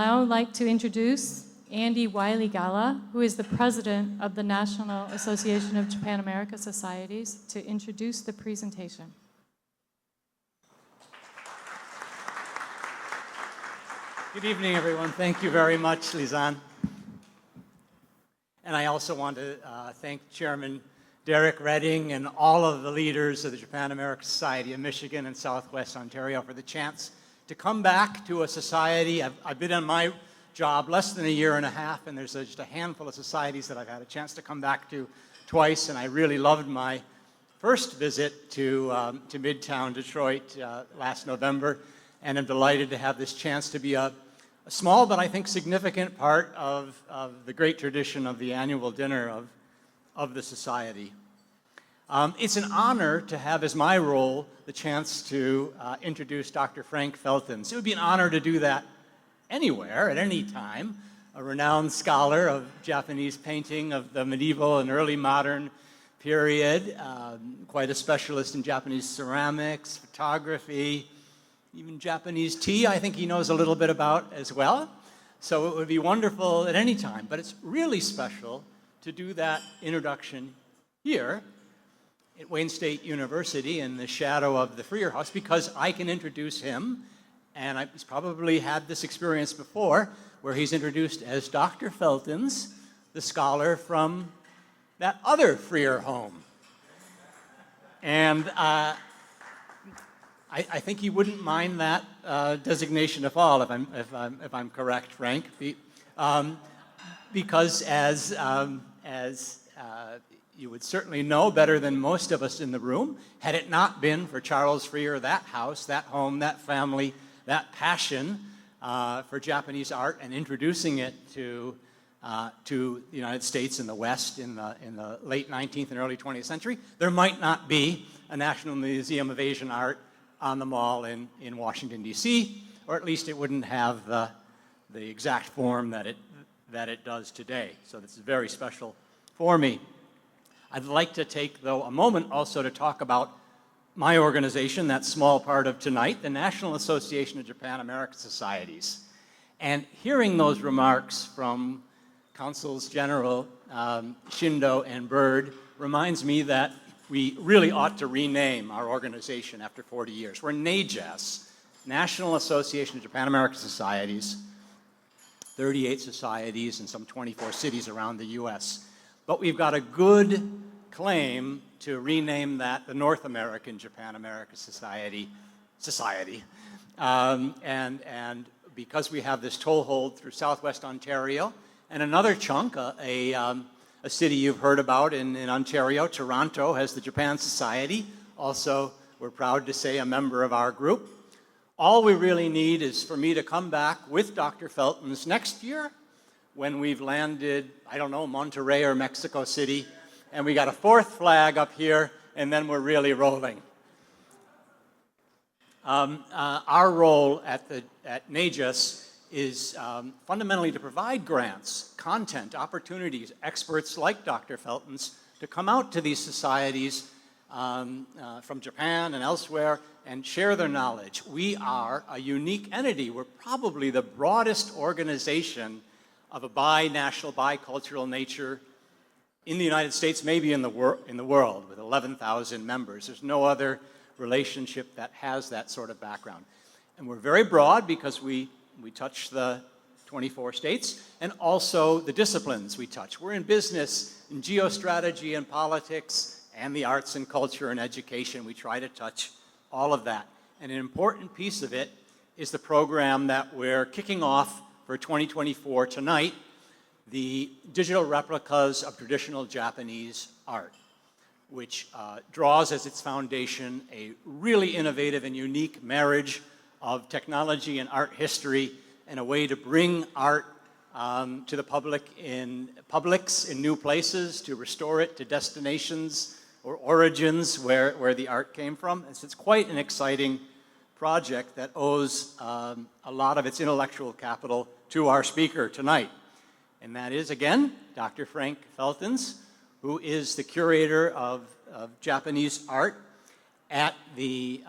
Now I'd like to introduce Andy Wiley-Gala, who is the president of the National Association of Japan-America Societies, to introduce the presentation. Good evening, everyone. Thank you very much, Lizanne. And I also want to thank Chairman Derek Redding and all of the leaders of the Japan-America Society of Michigan and Southwest Ontario for the chance to come back to a society. I've been on my job less than a year and a half, and there's just a handful of societies that I've had a chance to come back to twice, and I really loved my first visit to Midtown Detroit last November, and I'm delighted to have this chance to be a small but I think significant part of the great tradition of the annual dinner of the Society. It's an honor to have as my role the chance to introduce Dr. Frank Feltens. It would be an honor to do that anywhere, at any time. A renowned scholar of Japanese painting of the medieval and early modern period, quite a specialist in Japanese ceramics, photography, even Japanese tea, I think he knows a little bit about as well. So it would be wonderful at any time, but it's really special to do that introduction here at Wayne State University in the shadow of the Freer House, because I can introduce him, and he's probably had this experience before, where he's introduced as Dr. Feltens, the scholar from that other Freer home. And I think he wouldn't mind that designation at all, if I'm correct, Frank, because as you would certainly know better than most of us in the room, had it not been for Charles Freer, that house, that home, that family, that passion for Japanese art and introducing it to the United States and the West in the late 19th and early 20th century, there might not be a National Museum of Asian Art on the Mall in Washington, D.C., or at least it wouldn't have the exact form that it does today. So this is very special for me. I'd like to take, though, a moment also to talk about my organization, that small part of tonight, the National Association of Japan-America Societies. And hearing those remarks from Consuls General Shindo and Bird reminds me that we really ought to rename our organization after 40 years. We're NAJAS, National Association of Japan-American Societies, 38 societies in some 24 cities around the U.S. But we've got a good claim to rename that the North American Japan-America Society. And because we have this toehold through Southwest Ontario, and another chunk, a city you've heard about in Ontario, Toronto, has the Japan Society. Also, we're proud to say a member of our group. All we really need is for me to come back with Dr. Feltens next year when we've landed, I don't know, Monterrey or Mexico City, and we got a fourth flag up here, and then we're really rolling. Our role at NAJAS is fundamentally to provide grants, content, opportunities, experts like Dr. Feltens to come out to these societies from Japan and elsewhere and share their knowledge. We are a unique entity. We're probably the broadest organization of a bi-national, bi-cultural nature in the United States, maybe in the world, with 11,000 members. There's no other relationship that has that sort of background. And we're very broad because we touch the 24 states, and also the disciplines we touch. We're in business, in geostrategy and politics, and the arts and culture and education. We try to touch all of that. And an important piece of it is the program that we're kicking off for 2024 tonight, the digital replicas of traditional Japanese art, which draws as its foundation a really innovative and unique marriage of technology and art history, and a way to bring art to the public in new places, to restore it to destinations or origins where the art came from. And so it's quite an exciting project that owes a lot of its intellectual capital to our speaker tonight. And that is, again, Dr. Frank Feltens, who is the curator of Japanese art at the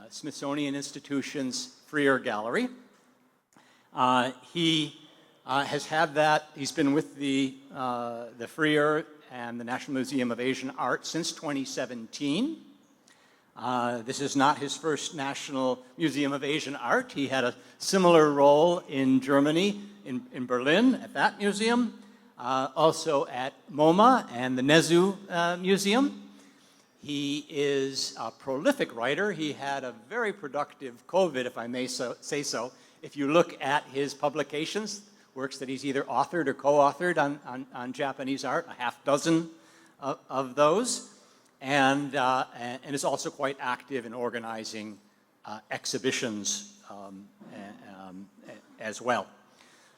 Smithsonian Institution's Freer Gallery. He has had that. He's been with the Freer and the National Museum of Asian Art since 2017. This is not his first National Museum of Asian Art. He had a similar role in Germany, in Berlin, at that museum, also at MoMA and the Nezu Museum. He is a prolific writer. He had a very productive COVID, if I may say so. If you look at his publications, works that he's either authored or co-authored on Japanese art, a half dozen of those, and is also quite active in organizing exhibitions as well.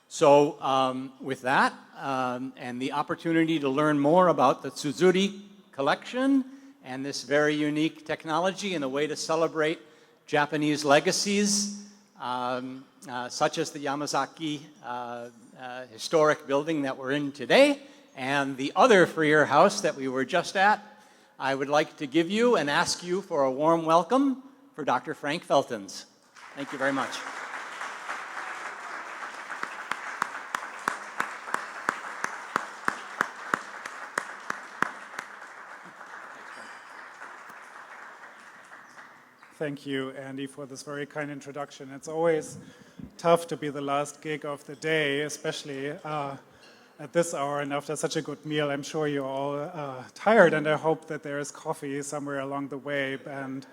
So with that, and the opportunity to learn more about the Tsuzuri collection and this very unique technology and a way to celebrate Japanese legacies, such as the Yamazaki historic building that we're in today, and the other Freer house that we were just at, I would like to give you and ask you for a warm welcome for Dr. Frank Feltens. Thank you very much. Thank you, Andy, for this very kind introduction. It's always tough to be the last gig of the day, especially at this hour and after such a good meal. I'm sure you're all tired, and I hope that there is coffee somewhere along the way. And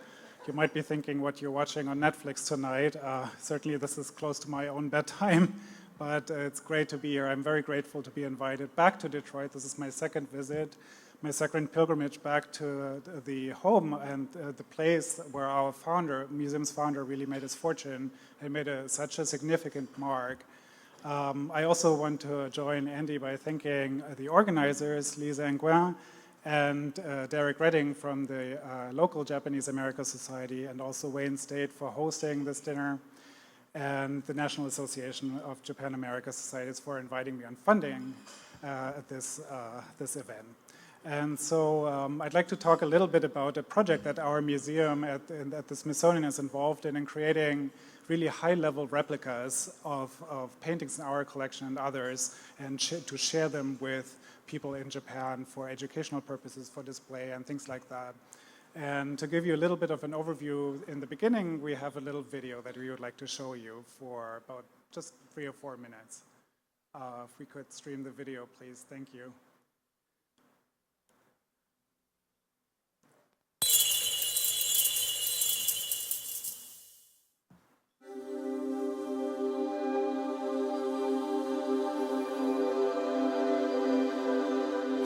you might be thinking what you're watching on Netflix tonight. Certainly this is close to my own bedtime, but it's great to be here. I'm very grateful to be invited back to Detroit. This is my second visit. My second pilgrimage back to the home and the place where our founder, museum's founder, really made his fortune and made such a significant mark. I also want to join Andy by thanking the organizers, Lisa Nguyen and Derek Redding from the local Japanese America Society, and also Wayne State for hosting this dinner, and the National Association of Japan America Societies for inviting me on funding at this event. And so I'd like to talk a little bit about a project that our museum at the Smithsonian is involved in creating really high-level replicas of paintings in our collection and others, and to share them with people in Japan for educational purposes, for display and things like that. And to give you a little bit of an overview, in the beginning we have a little video that we would like to show you for about just 3 or 4 minutes. If we could stream the video, please. Thank you.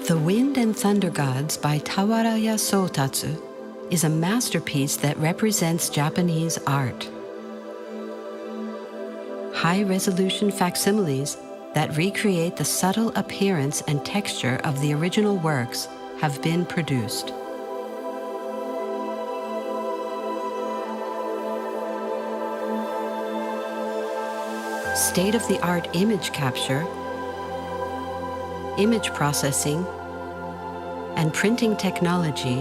The Wind and Thunder Gods by Tawaraya Sotatsu is a masterpiece that represents Japanese art. High-resolution facsimiles that recreate the subtle appearance and texture of the original works have been produced. State-of-the-art image capture, image processing, and printing technology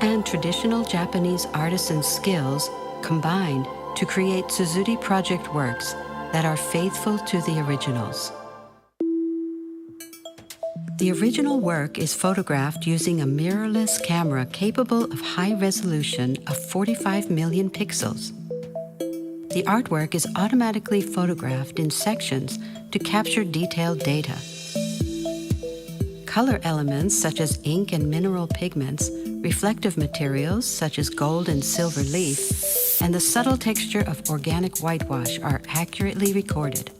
and traditional Japanese artisan skills combined to create Tsuzuri project works that are faithful to the originals. The original work is photographed using a mirrorless camera capable of high resolution of 45 million pixels. The artwork is automatically photographed in sections to capture detailed data. Color elements such as ink and mineral pigments, reflective materials such as gold and silver leaf, and the subtle texture of organic whitewash are accurately recorded.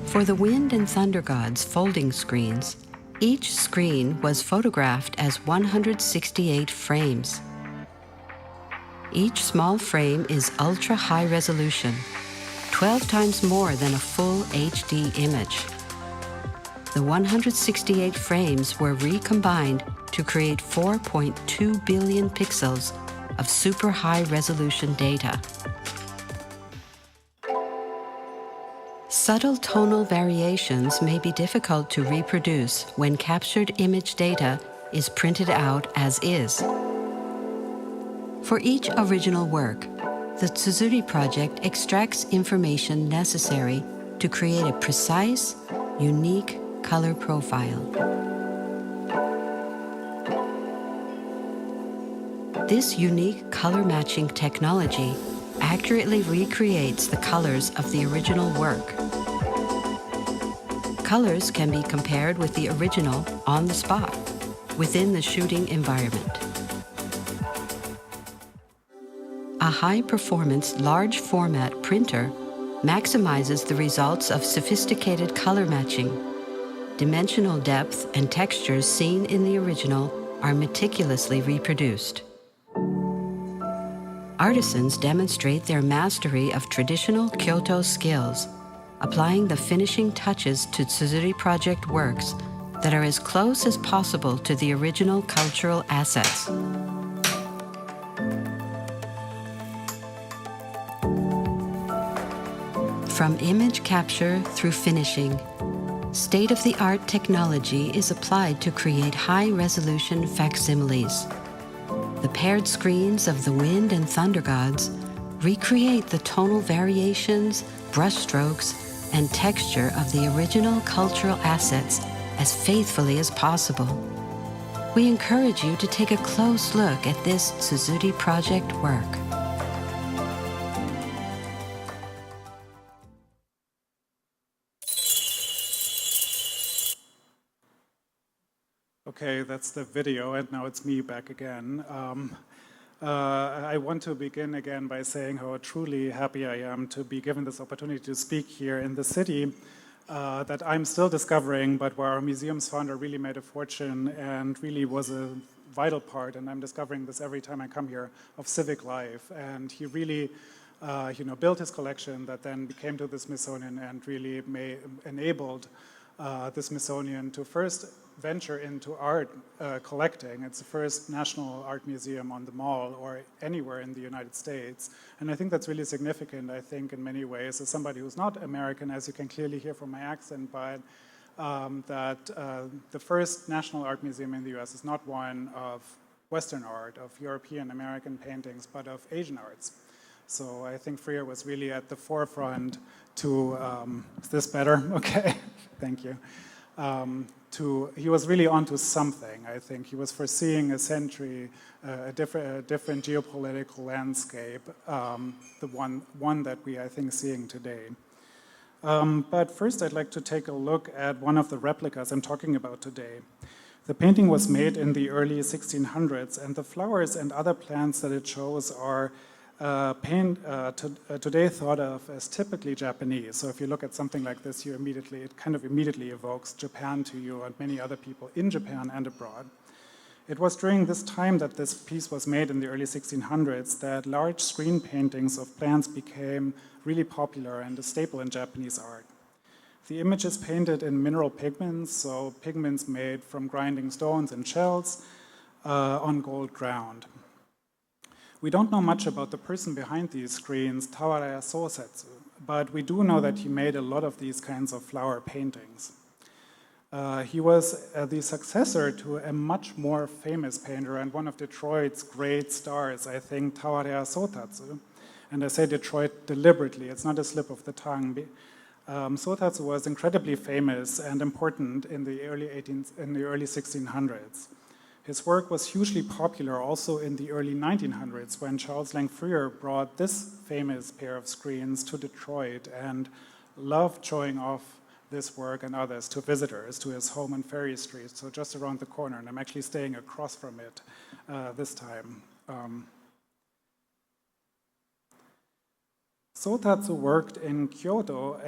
For the Wind and Thunder Gods folding screens, each screen was photographed as 168 frames. Each small frame is ultra-high resolution, 12 times more than a full HD image. The 168 frames were recombined to create 4.2 billion pixels of super high resolution data. Subtle tonal variations may be difficult to reproduce when captured image data is printed out as is. For each original work, the Tsutsuri project extracts information necessary to create a precise, unique color profile. This unique color matching technology accurately recreates the colors of the original work. Colors can be compared with the original on the spot, within the shooting environment. A high-performance, large-format printer maximizes the results of sophisticated color matching. Dimensional depth and textures seen in the original are meticulously reproduced. Artisans demonstrate their mastery of traditional Kyoto skills, applying the finishing touches to Tsutsuri project works that are as close as possible to the original cultural assets. From image capture through finishing, state-of-the-art technology is applied to create high-resolution facsimiles. The paired screens of the wind and thunder gods recreate the tonal variations, brushstrokes, and texture of the original cultural assets as faithfully as possible. We encourage you to take a close look at this Tsutsuri project work. Okay, that's the video, and now it's me back again. I want to begin again by saying how truly happy I am to be given this opportunity to speak here in the city that I'm still discovering, but where our museum's founder really made a fortune and really was a vital part, and I'm discovering this every time I come here, of civic life. And he really built his collection that then became to the Smithsonian and really enabled the Smithsonian to first venture into art collecting. It's the first national art museum on the Mall or anywhere in the United States. And I think that's really significant, I think, in many ways. As somebody who's not American, as you can clearly hear from my accent, but that the first national art museum in the US is not one of Western art, of European American paintings, but of Asian arts. So I think Freer was really at the forefront to, is this better? Okay, thank you. He was really onto something, I think. He was foreseeing a century, a different geopolitical landscape, the one that we, I think, seeing today. But first I'd like to take a look at one of the replicas I'm talking about today. The painting was made in the early 1600s, and the flowers and other plants that it shows are today thought of as typically Japanese. So if you look at something like this, it kind of immediately evokes Japan to you and many other people in Japan and abroad. It was during this time that this piece was made in the early 1600s that large screen paintings of plants became really popular and a staple in Japanese art. The image is painted in mineral pigments, so pigments made from grinding stones and shells on gold ground. We don't know much about the person behind these screens, Tawaraya Sosetsu, but we do know that he made a lot of these kinds of flower paintings. He was the successor to a much more famous painter and one of Detroit's great stars, I think, Tawaraya Sotatsu. And I say Detroit deliberately, it's not a slip of the tongue. Sotatsu was incredibly famous and important in the early 1600s. His work was hugely popular also in the early 1900s when Charles Lang Freer brought this famous pair of screens to Detroit and loved showing off this work and others to visitors to his home on Ferry Street, so just around the corner, and I'm actually staying across from it this time. Sotatsu worked in Kyoto,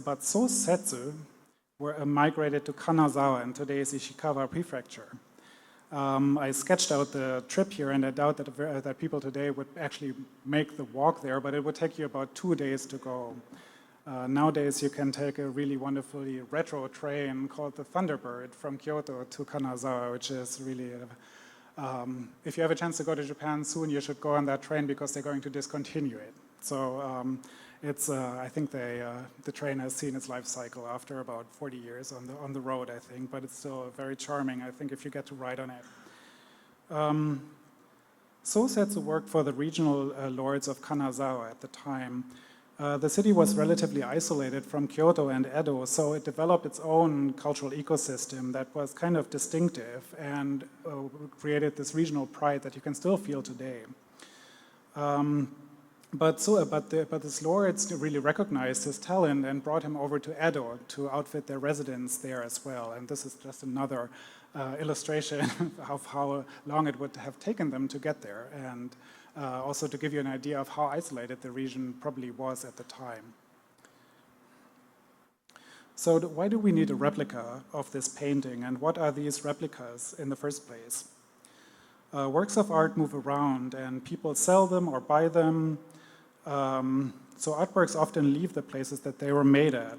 but Sosetsu migrated to Kanazawa in today's Ishikawa prefecture. I sketched out the trip here, and I doubt that people today would actually make the walk there, but it would take you about 2 days to go. Nowadays, you can take a really wonderfully retro train called the Thunderbird from Kyoto to Kanazawa, which is really, if you have a chance to go to Japan soon, you should go on that train because they're going to discontinue it. So I think the train has seen its life cycle after about 40 years on the road, I think, but it's still very charming, I think, if you get to ride on it. Sosetsu worked for the regional lords of Kanazawa at the time. The city was relatively isolated from Kyoto and Edo, so it developed its own cultural ecosystem that was kind of distinctive and created this regional pride that you can still feel today. But his lords really recognized his talent and brought him over to Edo to outfit their residents there as well. And this is just another illustration of how long it would have taken them to get there, and also to give you an idea of how isolated the region probably was at the time. So why do we need a replica of this painting, and what are these replicas in the first place? Works of art move around and people sell them or buy them. So artworks often leave the places that they were made at.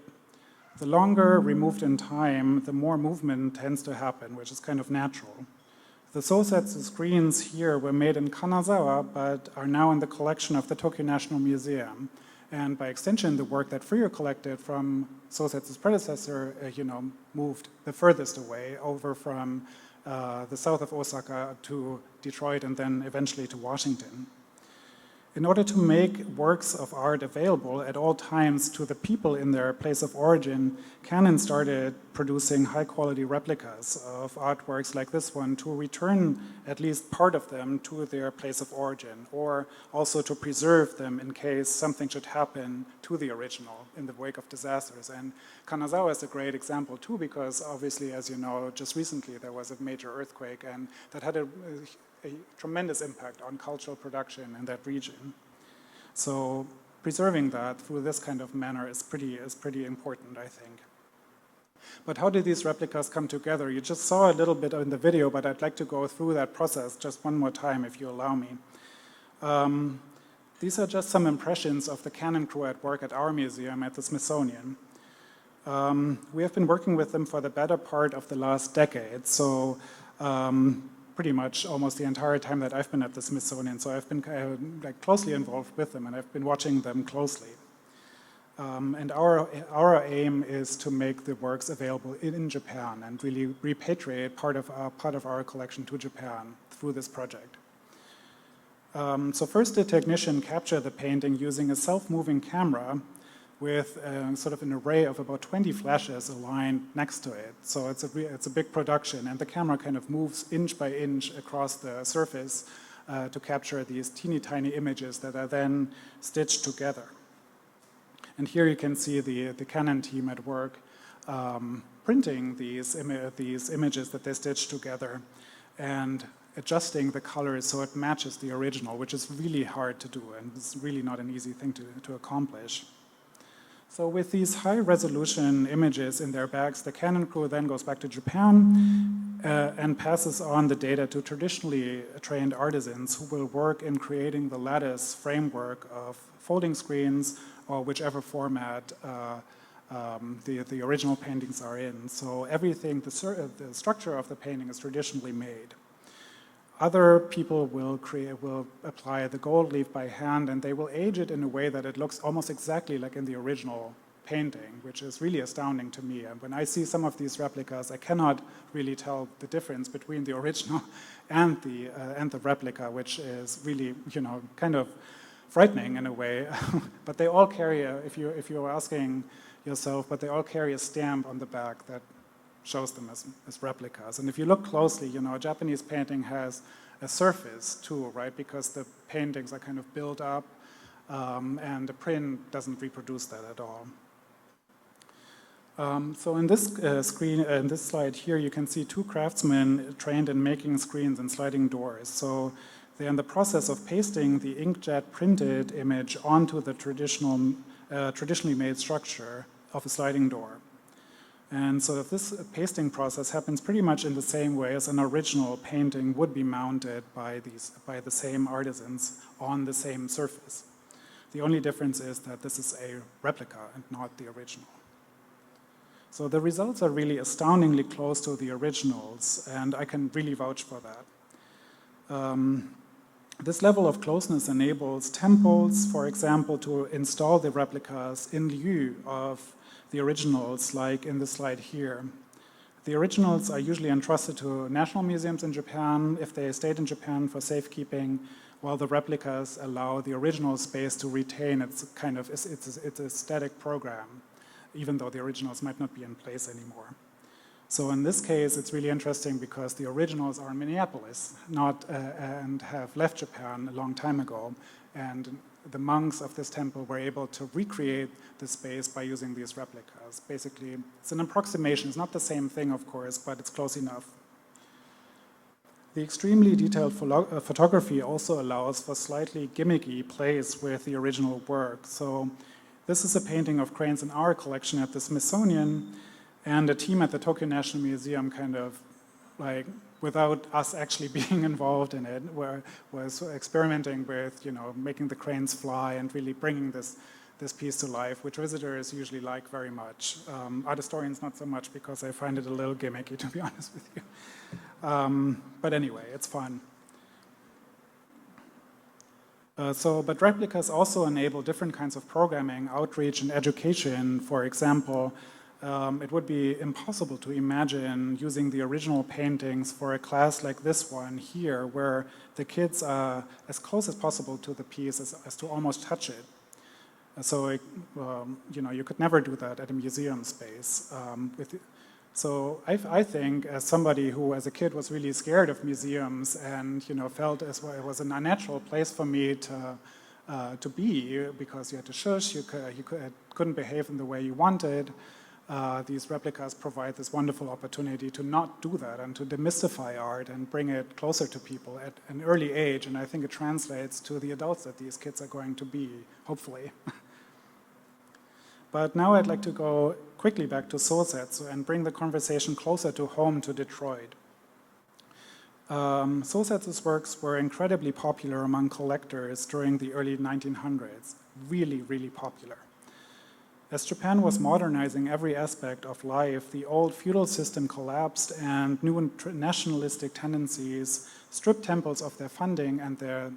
The longer removed in time, the more movement tends to happen, which is kind of natural. The Sosetsu screens here were made in Kanazawa, but are now in the collection of the Tokyo National Museum. And by extension, the work that Freer collected from Sosetsu's predecessor, moved the furthest away, over from the south of Osaka to Detroit and then eventually to Washington. In order to make works of art available at all times to the people in their place of origin, Canon started producing high-quality replicas of artworks like this one to return at least part of them to their place of origin, or also to preserve them in case something should happen to the original in the wake of disasters. And Kanazawa is a great example too, because obviously, as you know, just recently there was a major earthquake, and that had a tremendous impact on cultural production in that region. So preserving that through this kind of manner is pretty important, I think. But how did these replicas come together? You just saw a little bit in the video, but I'd like to go through that process just one more time, if you allow me. These are just some impressions of the Canon crew at work at our museum at the Smithsonian. We have been working with them for the better part of the last decade, so pretty much almost the entire time that I've been at the Smithsonian. So I've been closely involved with them, and I've been watching them closely. And our aim is to make the works available in Japan and really repatriate part of our collection to Japan through this project. So first, the technician captured the painting using a self-moving camera with sort of an array of about 20 flashes aligned next to it. So it's a big production, and the camera kind of moves inch by inch across the surface to capture these teeny tiny images that are then stitched together. And here you can see the Canon team at work printing these images that they stitched together and adjusting the colors so it matches the original, which is really hard to do, and it's really not an easy thing to accomplish. So with these high-resolution images in their bags, the Canon crew then goes back to Japan and passes on the data to traditionally trained artisans who will work in creating the lattice framework of folding screens or whichever format the original paintings are in. So everything, the structure of the painting is traditionally made. Other people will apply the gold leaf by hand, and they will age it in a way that it looks almost exactly like in the original painting, which is really astounding to me. And when I see some of these replicas, I cannot really tell the difference between the original and the replica, which is really, kind of frightening in a way. But they all carry if you're asking yourself, but they all carry a stamp on the back that shows them as replicas. And if you look closely, a Japanese painting has a surface too, right? Because the paintings are kind of built up, and the print doesn't reproduce that at all. So in this in this slide here, you can see two craftsmen trained in making screens and sliding doors. So they're in the process of pasting the inkjet printed image onto the traditionally made structure of a sliding door. And so this pasting process happens pretty much in the same way as an original painting would be mounted by the same artisans on the same surface. The only difference is that this is a replica and not the original. So the results are really astoundingly close to the originals, and I can really vouch for that. This level of closeness enables temples, for example, to install the replicas in lieu of the originals, like in the slide here. The originals are usually entrusted to national museums in Japan if they stayed in Japan for safekeeping, while the replicas allow the original space to retain its aesthetic program, even though the originals might not be in place anymore. So in this case, it's really interesting because the originals are in Minneapolis, and have left Japan a long time ago, and the monks of this temple were able to recreate the space by using these replicas. Basically, it's an approximation. It's not the same thing, of course, but it's close enough. The extremely detailed photography also allows for slightly gimmicky plays with the original work. So this is a painting of cranes in our collection at the Smithsonian, and a team at the Tokyo National Museum kind of like, without us actually being involved in it, was experimenting with, making the cranes fly and really bringing this piece to life, which visitors usually like very much. Art historians not so much, because I find it a little gimmicky, to be honest with you. But anyway, it's fun. But replicas also enable different kinds of programming, outreach, and education. For example, it would be impossible to imagine using the original paintings for a class like this one here, where the kids are as close as possible to the piece as to almost touch it. So, you could never do that at a museum space. So I think, as somebody who as a kid was really scared of museums and felt as well it was an unnatural place for me to be, because you had to shush, you couldn't behave in the way you wanted, these replicas provide this wonderful opportunity to not do that and to demystify art and bring it closer to people at an early age, and I think it translates to the adults that these kids are going to be, hopefully. But now I'd like to go quickly back to Sosetsu and bring the conversation closer to home, to Detroit. Sosetsu's works were incredibly popular among collectors during the early 1900s, really, really popular. As Japan was modernizing every aspect of life, the old feudal system collapsed and new nationalistic tendencies stripped temples of their funding and their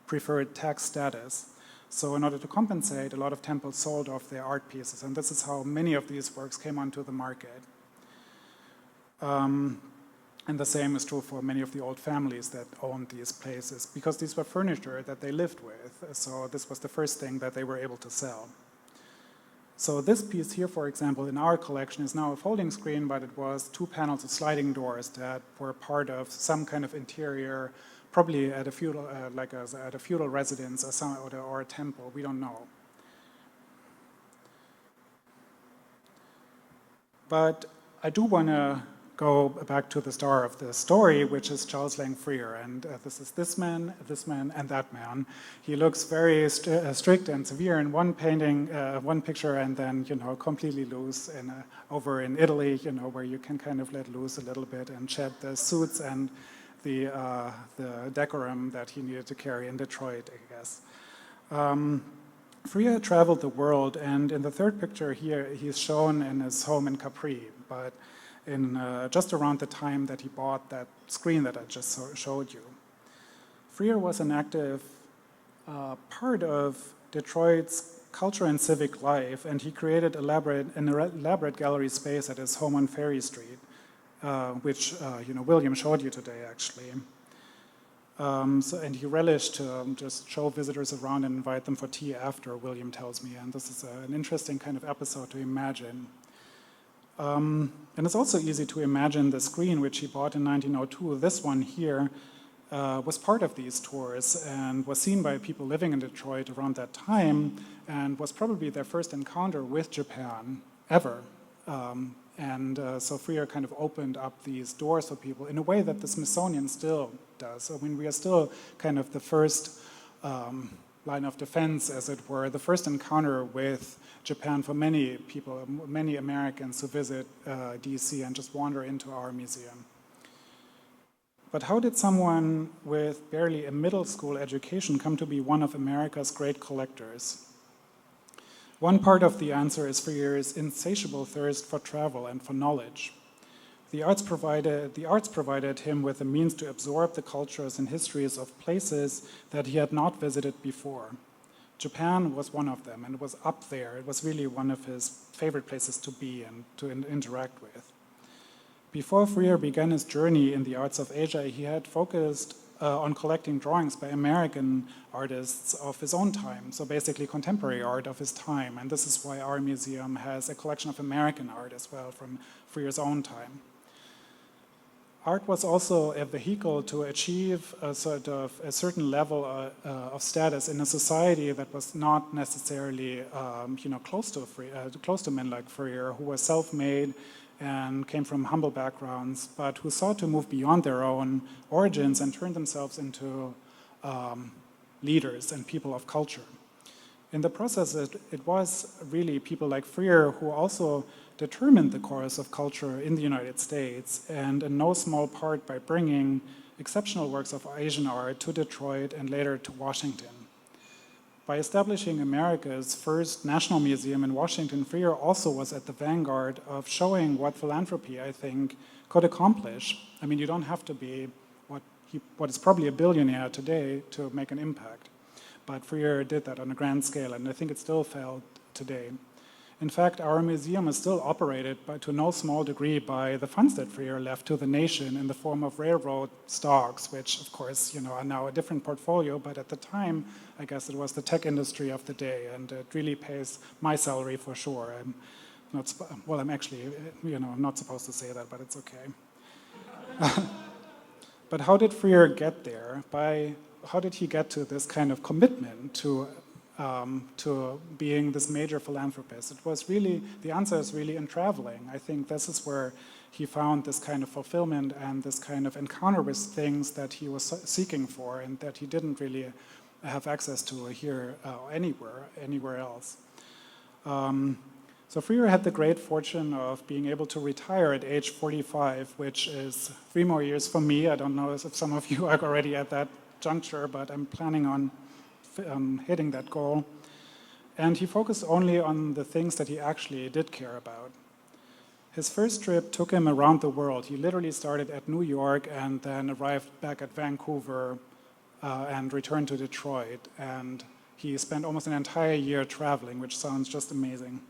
preferred tax status. So in order to compensate, a lot of temples sold off their art pieces, and this is how many of these works came onto the market. And the same is true for many of the old families that owned these places, because these were furniture that they lived with, so this was the first thing that they were able to sell. So this piece here, for example, in our collection is now a folding screen, but it was 2 panels of sliding doors that were part of some kind of interior, probably at a feudal, at a feudal residence or a temple, we don't know. But I do want to go back to the star of the story, which is Charles Lang Freer, and this is this man, and that man. He looks very strict and severe in one painting, one picture, and then completely loose over in Italy, where you can kind of let loose a little bit and shed the suits and the decorum that he needed to carry in Detroit, I guess. Freer traveled the world, and in the third picture here, he's shown in his home in Capri, but in just around the time that he bought that screen that I just showed you. Freer was an active part of Detroit's culture and civic life, and he created an elaborate gallery space at his home on Ferry Street, which William showed you today, actually. And he relished to just show visitors around and invite them for tea after, William tells me, and this is an interesting kind of episode to imagine. And it's also easy to imagine the screen which he bought in 1902. This one here was part of these tours and was seen by people living in Detroit around that time, and was probably their first encounter with Japan ever. So Freer kind of opened up these doors for people in a way that the Smithsonian still does. I mean, we are still kind of the first line of defense, as it were, the first encounter with Japan for many people, many Americans who visit DC and just wander into our museum. But how did someone with barely a middle school education come to be one of America's great collectors? One part of the answer is Freer's insatiable thirst for travel and for knowledge. The arts provided him with the means to absorb the cultures and histories of places that he had not visited before. Japan was one of them, and it was up there. It was really one of his favorite places to be and to interact with. Before Freer began his journey in the arts of Asia, he had focused on collecting drawings by American artists of his own time, so basically contemporary art of his time. And this is why our museum has a collection of American art as well from Freer's own time. Art was also a vehicle to achieve a certain level of status in a society that was not necessarily close to men like Freer, who were self-made and came from humble backgrounds, but who sought to move beyond their own origins and turn themselves into leaders and people of culture. In the process, it was really people like Freer who also determined the course of culture in the United States, and in no small part by bringing exceptional works of Asian art to Detroit and later to Washington. By establishing America's first national museum in Washington, Freer also was at the vanguard of showing what philanthropy, I think, could accomplish. I mean, you don't have to be what is probably a billionaire today to make an impact. But Freer did that on a grand scale, and I think it's still felt today. In fact, our museum is still operated to no small degree by the funds that Freer left to the nation in the form of railroad stocks, which of course, are now a different portfolio, but at the time, I guess it was the tech industry of the day, and it really pays my salary for sure. I'm actually, I'm not supposed to say that, but it's okay. But how did Freer get there? How did he get to this kind of commitment to being this major philanthropist? It was really, the answer is really in traveling. I think this is where he found this kind of fulfillment and this kind of encounter with things that he was seeking for and that he didn't really have access to here anywhere else. So Freer had the great fortune of being able to retire at age 45, which is 3 more years for me. I don't know if some of you are already at that juncture, but I'm planning on hitting that goal. And he focused only on the things that he actually did care about. His first trip took him around the world. He literally started at New York and then arrived back at Vancouver and returned to Detroit. And he spent almost an entire year traveling, which sounds just amazing.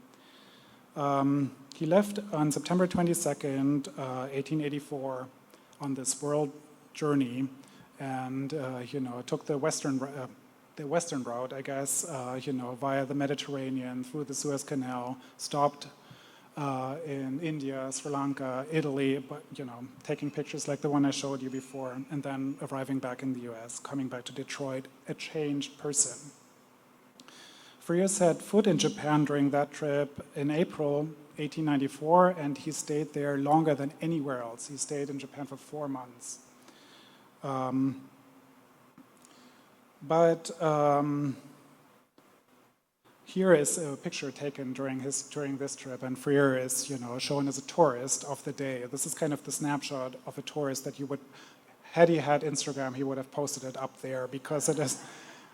He left on September 22nd, 1884 on this world journey and took the western route, I guess, via the Mediterranean, through the Suez Canal, stopped in India, Sri Lanka, Italy, but, taking pictures like the one I showed you before, and then arriving back in the US, coming back to Detroit, a changed person. Freer set foot in Japan during that trip in April 1894, and he stayed there longer than anywhere else. He stayed in Japan for 4 months. Here is a picture taken during this trip, and Freer is, shown as a tourist of the day. This is kind of the snapshot of a tourist that you would, had he had Instagram, he would have posted it up there, because it is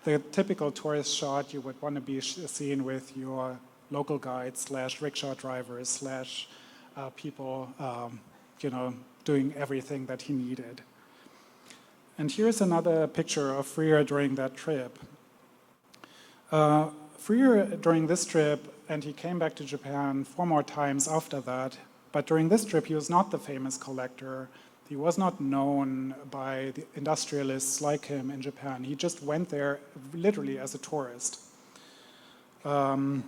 the typical tourist shot you would want to be seen with your local guides / rickshaw drivers / people, doing everything that he needed. And here's another picture of Freer during that trip. Freer, during this trip, and he came back to Japan 4 more times after that, but during this trip he was not the famous collector. He was not known by the industrialists like him in Japan. He just went there literally as a tourist. And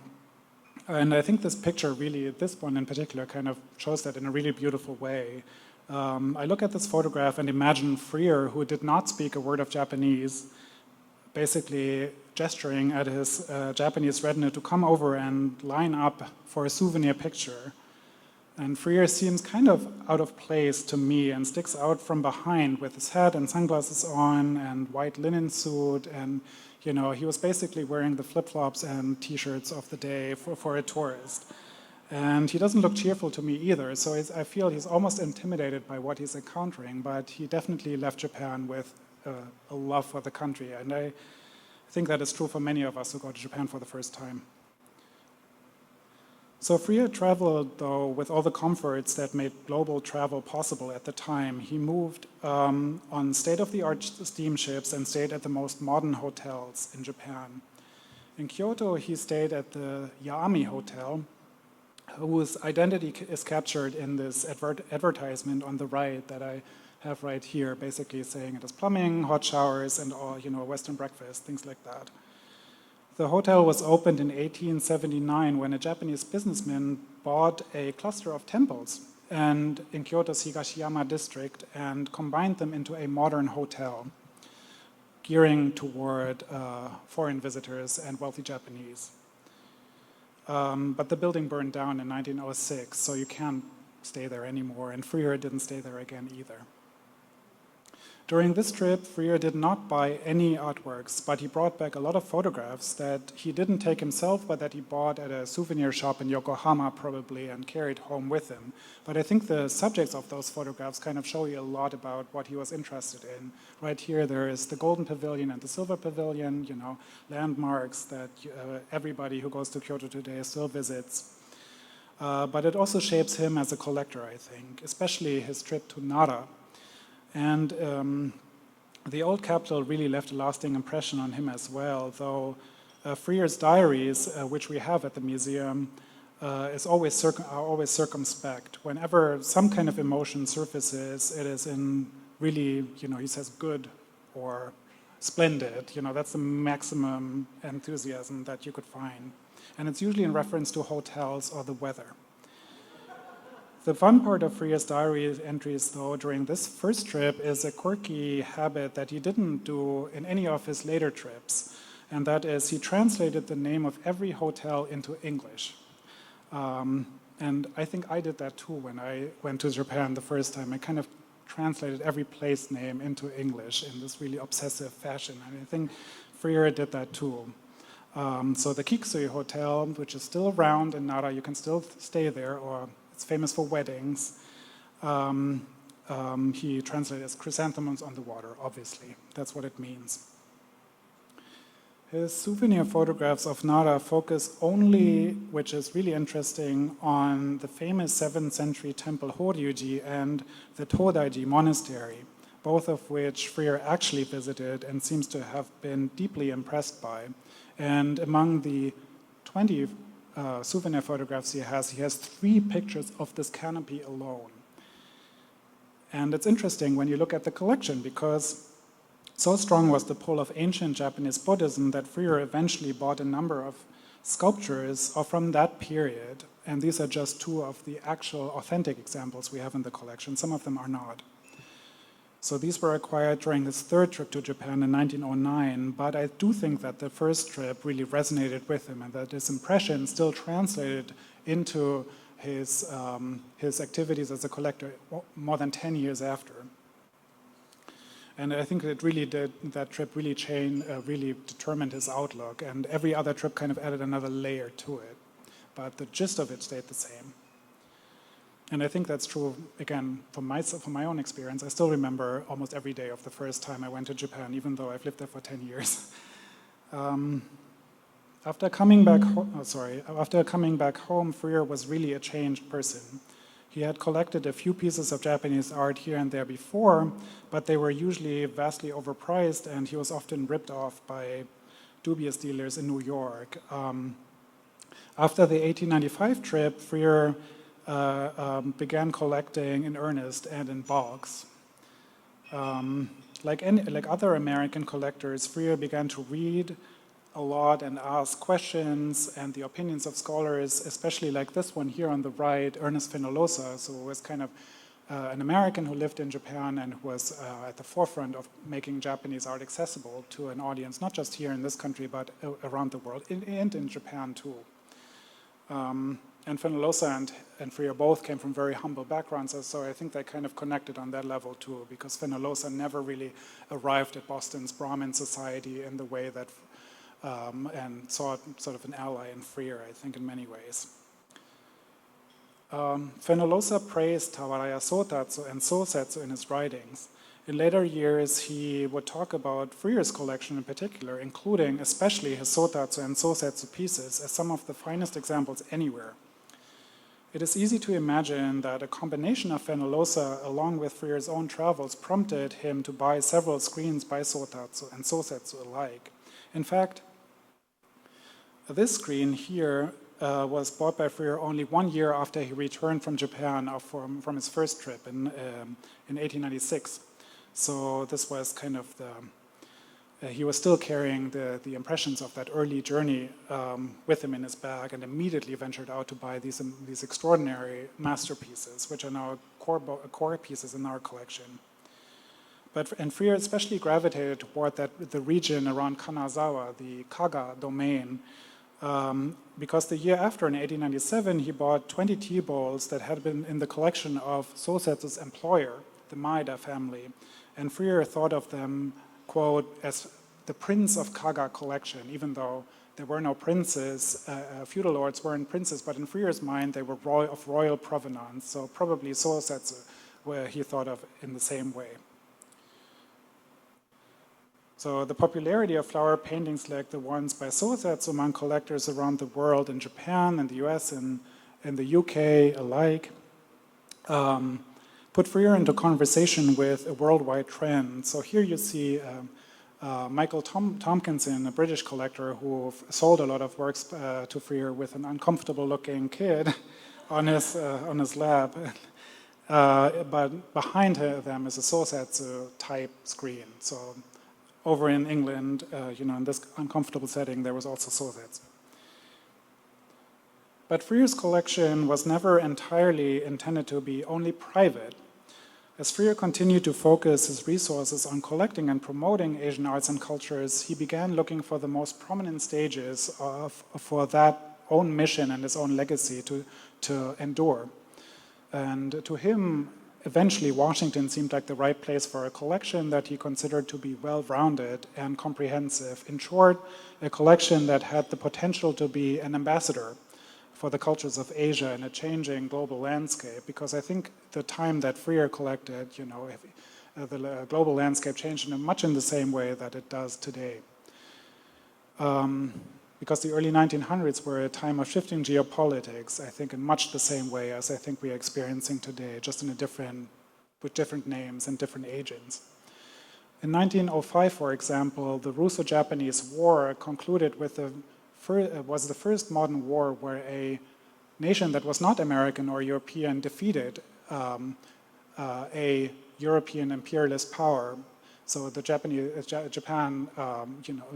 I think this picture really, this one in particular, kind of shows that in a really beautiful way. I look at this photograph and imagine Freer, who did not speak a word of Japanese, basically gesturing at his Japanese retinue to come over and line up for a souvenir picture. And Freer seems kind of out of place to me and sticks out from behind with his hat and sunglasses on and white linen suit. And, he was basically wearing the flip-flops and t-shirts of the day for a tourist. And he doesn't look cheerful to me either, so I feel he's almost intimidated by what he's encountering, but he definitely left Japan with a love for the country, and I think that is true for many of us who go to Japan for the first time. So Freer traveled, though, with all the comforts that made global travel possible at the time. He moved on state-of-the-art steamships and stayed at the most modern hotels in Japan. In Kyoto, he stayed at the Yaami Hotel, whose identity is captured in this advertisement on the right that I have right here, basically saying it has plumbing, hot showers, and all, Western breakfast, things like that. The hotel was opened in 1879 when a Japanese businessman bought a cluster of temples and in Kyoto's Higashiyama district and combined them into a modern hotel, gearing toward foreign visitors and wealthy Japanese. But the building burned down in 1906, so you can't stay there anymore, and Freer didn't stay there again either. During this trip, Freer did not buy any artworks, but he brought back a lot of photographs that he didn't take himself, but that he bought at a souvenir shop in Yokohama probably and carried home with him. But I think the subjects of those photographs kind of show you a lot about what he was interested in. Right here, there is the Golden Pavilion and the Silver Pavilion, landmarks that everybody who goes to Kyoto today still visits. But it also shapes him as a collector, I think, especially his trip to Nara. And the old capital really left a lasting impression on him as well, though Freer's diaries, which we have at the museum, are always circumspect. Whenever some kind of emotion surfaces, it is in really, he says good or splendid. That's the maximum enthusiasm that you could find. And it's usually in reference to hotels or the weather. The fun part of Freer's diary entries, though, during this first trip is a quirky habit that he didn't do in any of his later trips, and that is he translated the name of every hotel into English. And I think I did that too when I went to Japan the first time. I kind of translated every place name into English in this really obsessive fashion, and I think Freer did that too. So the Kikusuye Hotel, which is still around in Nara, you can still stay there, or it's famous for weddings. He translated as chrysanthemums on the water, obviously. That's what it means. His souvenir photographs of Nara focus only, which is really interesting, on the famous 7th century temple Horyuji and the Todaiji monastery, both of which Freer actually visited and seems to have been deeply impressed by. And among the 20 souvenir photographs he has 3 pictures of this canopy alone. And it's interesting when you look at the collection, because so strong was the pull of ancient Japanese Buddhism that Freer eventually bought a number of sculptures from that period, and these are just 2 of the actual authentic examples we have in the collection. Some of them are not. So these were acquired during his 3rd trip to Japan in 1909, but I do think that the first trip really resonated with him and that his impression still translated into his activities as a collector more than 10 years after. And I think it really did, that trip really determined his outlook, and every other trip kind of added another layer to it. But the gist of it stayed the same. And I think that's true, again, from my own experience. I still remember almost every day of the first time I went to Japan, even though I've lived there for 10 years. After coming back home, Freer was really a changed person. He had collected a few pieces of Japanese art here and there before, but they were usually vastly overpriced, and he was often ripped off by dubious dealers in New York. After the 1895 trip, Freer began collecting in earnest and in bulks. Like other American collectors, Freer began to read a lot and ask questions, and the opinions of scholars, especially like this one here on the right, Ernest Fenollosa, so was kind of an American who lived in Japan and who was at the forefront of making Japanese art accessible to an audience, not just here in this country, but around the world, and in Japan too. And Fenollosa and Freer both came from very humble backgrounds, so I think they kind of connected on that level too, because Fenollosa never really arrived at Boston's Brahmin society in the way that, and saw sort of an ally in Freer, I think, in many ways. Fenollosa praised Tawaraya Sotatsu and Sosetsu in his writings. In later years, he would talk about Freer's collection in particular, including especially his Sotatsu and Sosetsu pieces as some of the finest examples anywhere. It is easy to imagine that a combination of Fenollosa along with Freer's own travels prompted him to buy several screens by Sotatsu and Sosetsu alike. In fact, this screen here was bought by Freer only 1 year after he returned from Japan from his first trip in 1896. So this was kind of he was still carrying the impressions of that early journey with him in his bag, and immediately ventured out to buy these extraordinary masterpieces, which are now core pieces in our collection. And Freer especially gravitated toward the region around Kanazawa, the Kaga domain, because the year after, in 1897, he bought 20 tea bowls that had been in the collection of Sosetsu's employer, the Maeda family. And Freer thought of them, quote, as the prince of Kaga collection, even though there were no princes, feudal lords weren't princes, but in Freer's mind, they were of royal provenance, so probably Sosetsu, where he thought of in the same way. So the popularity of flower paintings like the ones by Sosetsu among collectors around the world, in Japan, in the US, and in the UK alike, put Freer into conversation with a worldwide trend. So here you see Michael Tompkinson, a British collector who sold a lot of works to Freer with an uncomfortable-looking kid on his lap. But behind them is a Sosetsu type screen. So over in England, in this uncomfortable setting, there was also Sosetsu. But Freer's collection was never entirely intended to be only private. As Freer continued to focus his resources on collecting and promoting Asian arts and cultures, he began looking for the most prominent stages for that own mission and his own legacy to endure. And to him, eventually Washington seemed like the right place for a collection that he considered to be well-rounded and comprehensive. In short, a collection that had the potential to be an ambassador for the cultures of Asia in a changing global landscape, because I think the time that Freer collected, the global landscape changed much in the same way that it does today. Because the early 1900s were a time of shifting geopolitics, I think in much the same way as I think we are experiencing today, just with different names and different agents. In 1905, for example, the Russo-Japanese War concluded with was the first modern war where a nation that was not American or European defeated a European imperialist power. So Japan,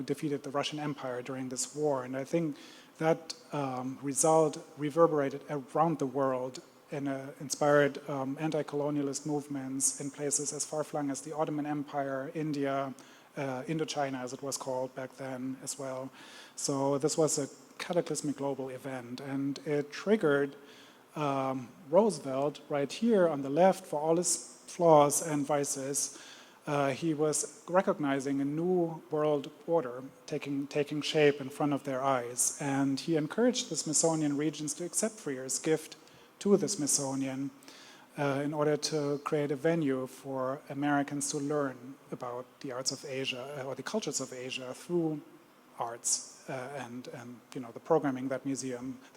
defeated the Russian Empire during this war, and I think that result reverberated around the world and inspired anti-colonialist movements in places as far-flung as the Ottoman Empire, India, Indochina, as it was called back then as well. So this was a cataclysmic global event, and it triggered Roosevelt right here on the left, for all his flaws and vices. He was recognizing a new world order taking shape in front of their eyes, and he encouraged the Smithsonian Regents to accept Freer's gift to the Smithsonian in order to create a venue for Americans to learn about the arts of Asia or the cultures of Asia through arts and the programming that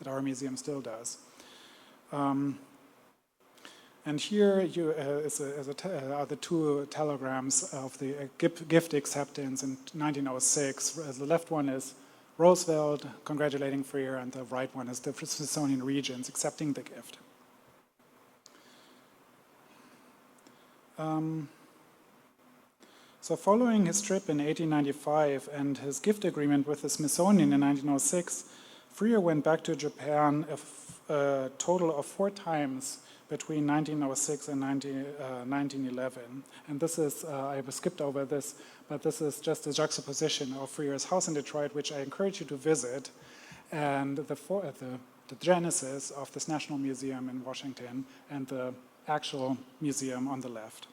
our museum still does. And here are the two telegrams of the gift acceptance in 1906. The left one is Roosevelt congratulating Freer, and the right one is the Smithsonian Regents accepting the gift. So following his trip in 1895 and his gift agreement with the Smithsonian in 1906, Freer went back to Japan a total of 4 times between 1906 and 1911. And this is, I skipped over this, but this is just a juxtaposition of Freer's house in Detroit, which I encourage you to visit, and the genesis of this National Museum in Washington and the actual museum on the left.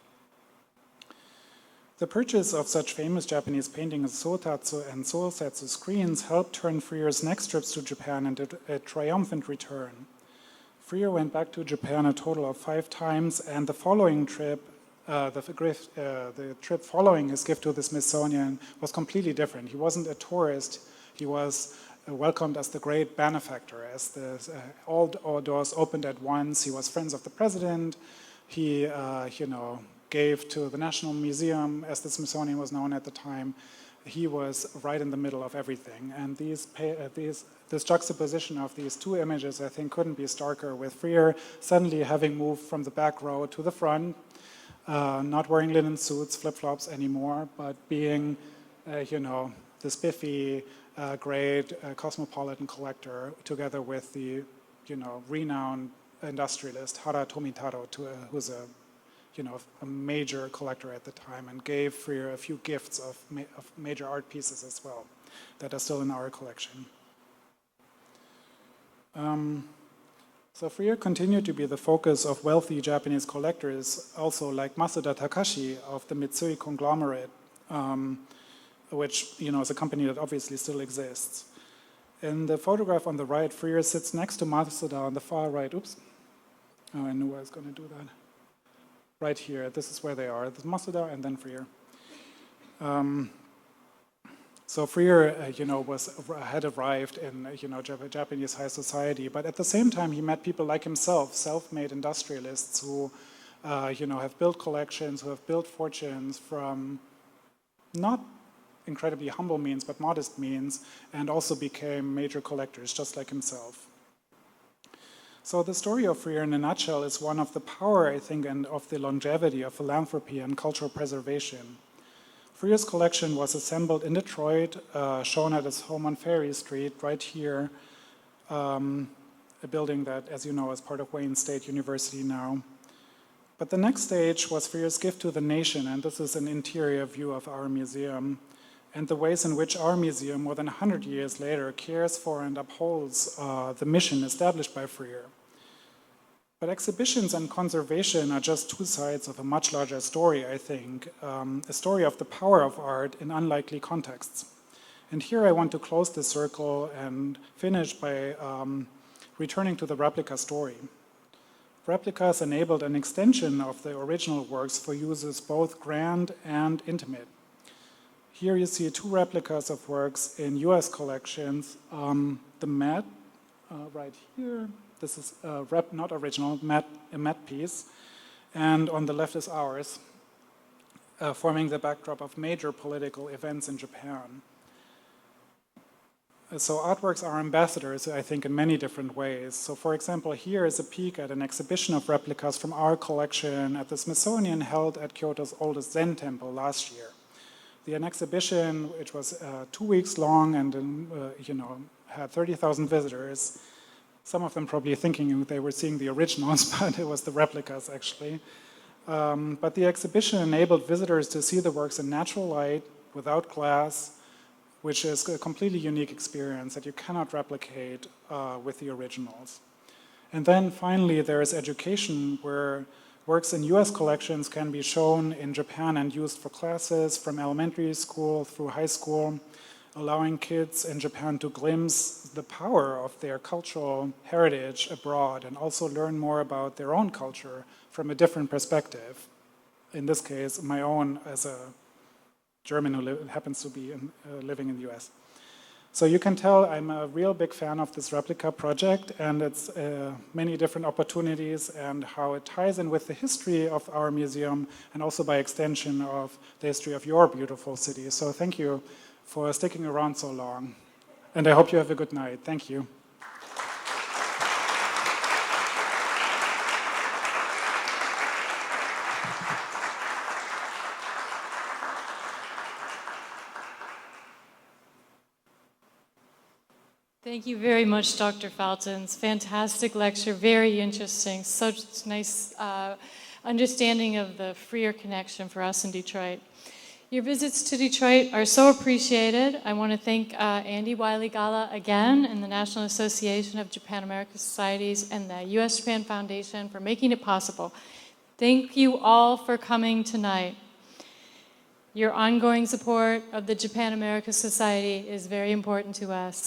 The purchase of such famous Japanese paintings as Sotatsu and Sosetsu screens helped turn Freer's next trips to Japan into a triumphant return. Freer went back to Japan a total of 5 times, and the following trip, the trip following his gift to the Smithsonian, was completely different. He wasn't a tourist, he was welcomed as the great benefactor, as all doors opened at once. He was friends of the president. He, gave to the National Museum, as the Smithsonian was known at the time. he was right in the middle of everything. And this juxtaposition of these two images, I think, couldn't be starker, with Freer suddenly having moved from the back row to the front, not wearing linen suits, flip-flops anymore, but being, the spiffy, great cosmopolitan collector, together with the, renowned industrialist Hara Tomitaro, who's a major collector at the time, and gave Freer a few gifts of major art pieces as well that are still in our collection. So Freer continued to be the focus of wealthy Japanese collectors, also like Masuda Takashi of the Mitsui conglomerate, which is a company that obviously still exists. In the photograph on the right, Freer sits next to Masuda on the far right. Oops. Oh, I knew I was going to do that. Right here, this is where they are. There's Masuda and then Freer. So Freer, had arrived in, Japanese high society, but at the same time, he met people like himself, self-made industrialists who, have built collections, who have built fortunes from not incredibly humble means, but modest means, and also became major collectors, just like himself. So the story of Freer in a nutshell is one of the power, I think, and of the longevity of philanthropy and cultural preservation. Freer's collection was assembled in Detroit, shown at his home on Ferry Street, right here, a building that, as you know, is part of Wayne State University now. But the next stage was Freer's gift to the nation, and this is an interior view of our museum, and the ways in which our museum, more than 100 years later, cares for and upholds the mission established by Freer. But exhibitions and conservation are just two sides of a much larger story, I think, a story of the power of art in unlikely contexts. And here I want to close the circle and finish by returning to the replica story. Replicas enabled an extension of the original works for uses both grand and intimate. Here you see two replicas of works in US collections, the Met, right here. This is not original, a Met piece. And on the left is ours, forming the backdrop of major political events in Japan. So artworks are ambassadors, I think, in many different ways. So for example, here is a peek at an exhibition of replicas from our collection at the Smithsonian, held at Kyoto's oldest Zen temple last year. An exhibition which was 2 weeks long and had 30,000 visitors. Some of them probably thinking they were seeing the originals, but it was the replicas actually. But the exhibition enabled visitors to see the works in natural light, without glass, which is a completely unique experience that you cannot replicate with the originals. And then finally there is education, where works in US collections can be shown in Japan and used for classes from elementary school through high school, allowing kids in Japan to glimpse the power of their cultural heritage abroad and also learn more about their own culture from a different perspective. In this case, my own as a German who happens to be living in the US. So you can tell I'm a real big fan of this replica project and its many different opportunities and how it ties in with the history of our museum and also by extension of the history of your beautiful city. So thank you for sticking around so long. And I hope you have a good night. Thank you. Thank you very much, Dr. Feltens. Fantastic lecture, very interesting. Such nice understanding of the Freer connection for us in Detroit. Your visits to Detroit are so appreciated. I want to thank Andy Wiley-Gala again and the National Association of Japan-American Societies and the U.S.-Japan Foundation for making it possible. Thank you all for coming tonight. Your ongoing support of the Japan-America Society is very important to us.